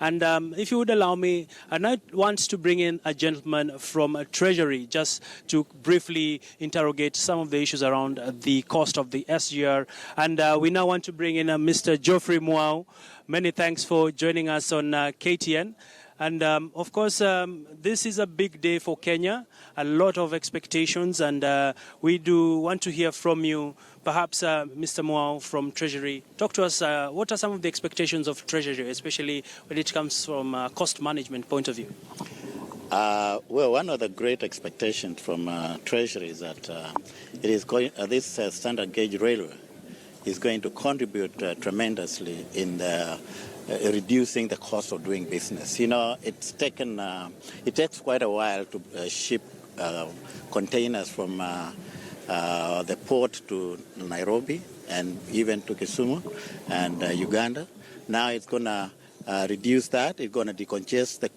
And if you would allow me, I want to bring in a gentleman from Treasury just to briefly interrogate some of the issues around the cost of the SGR. And we now want to bring in Mr. Geoffrey Mwau. Many thanks for joining us on KTN. And of course, this is a big day for Kenya, a lot of expectations, and we do want to hear from you. Perhaps Mr. Mwau from Treasury, talk to us, what are some of the expectations of Treasury, especially when it comes from a cost management point of view? Well, one of the great expectations from Treasury is that it is going, this standard gauge railway is going to contribute tremendously in the reducing the cost of doing business. You know, it takes quite a while to ship containers from the port to Nairobi and even to Kisumu and Uganda. Now it's going to reduce that. It's going to decongest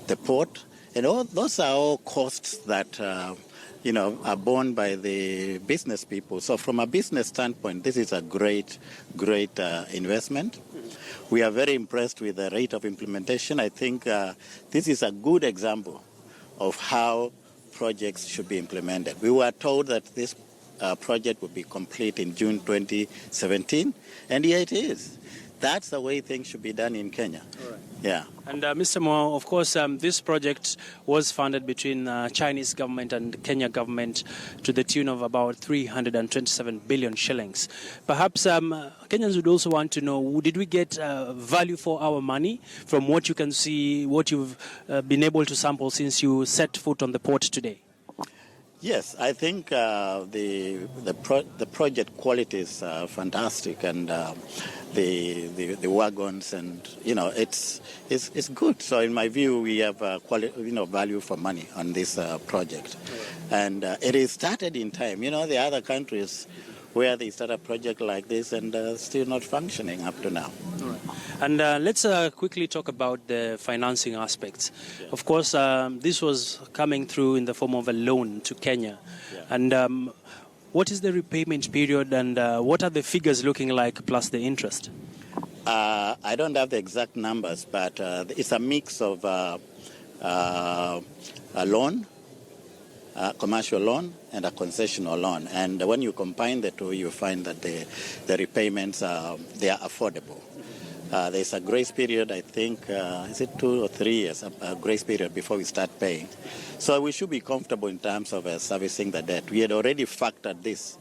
the port. And all those are all costs that are borne by the business people. So from a business standpoint, this is a great investment. We are very impressed with the rate of implementation. I think this is a good example of how projects should be implemented. We were told that this project would be complete in June 2017, and here it is. That's the way things should be done in Kenya. All right. Yeah. And Mr. Mwau, of course, this project was funded between Chinese government and Kenya government to the tune of about 327 billion shillings. Perhaps Kenyans would also want to know, did we get value for our money from what you can see, what you've been able to sample since you set foot on the port today? Yes, I think the project quality is fantastic, and the wagons, and it's good. So in my view, we have value for money on this project, and it is started in time. You know, the other countries where they start a project like this and still not functioning up to now. All right. And let's quickly talk about the financing aspects. Yeah. Of course, this was coming through in the form of a loan to Kenya. Yeah. And what is the repayment period, and what are the figures looking like plus the interest? I don't have the exact numbers, but it's a mix of a loan, a commercial loan, and a concessional loan. And when you combine the two, you find that the repayments they are affordable. There's a grace period, I think, is it 2 or 3 years, a grace period before we start paying. So we should be comfortable in terms of servicing the debt. We had already factored this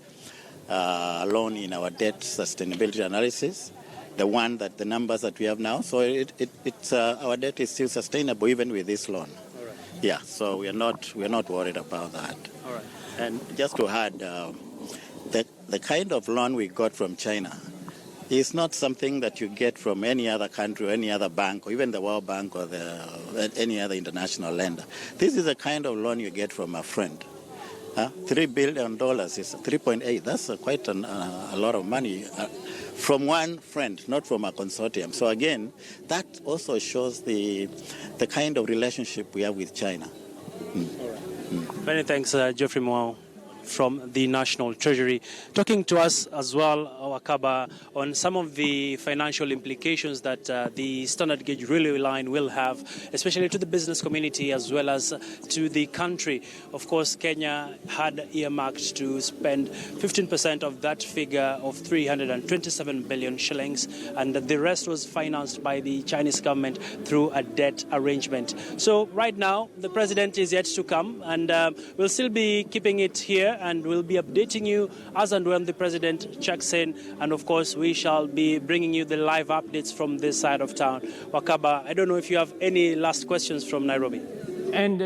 loan in our debt sustainability analysis, the numbers that we have now. So it's our debt is still sustainable even with this loan. All right. Yeah, so we're not worried about that. All right. And just to add, the kind of loan we got from China is not something that you get from any other country or any other bank or even the World Bank or any other international lender. This is the kind of loan you get from a friend. $3 billion is 3.8. That's quite a lot of money from one friend, not from a consortium. So again, that also shows the kind of relationship we have with China. All right. Many thanks, Geoffrey Mwau from the National Treasury, talking to us as well, Wakaba, on some of the financial implications that the standard gauge railway line will have, especially to the business community as well as to the country. Of course, Kenya had earmarked to spend 15% of that figure of 327 billion shillings, and the rest was financed by the Chinese government through a debt arrangement. So right now, the president is yet to come, and we'll still be keeping it here, and we'll be updating you as and when the president checks in. And of course, we shall be bringing you the live updates from this side of town. Wakaba, I don't know if you have any last questions from Nairobi. And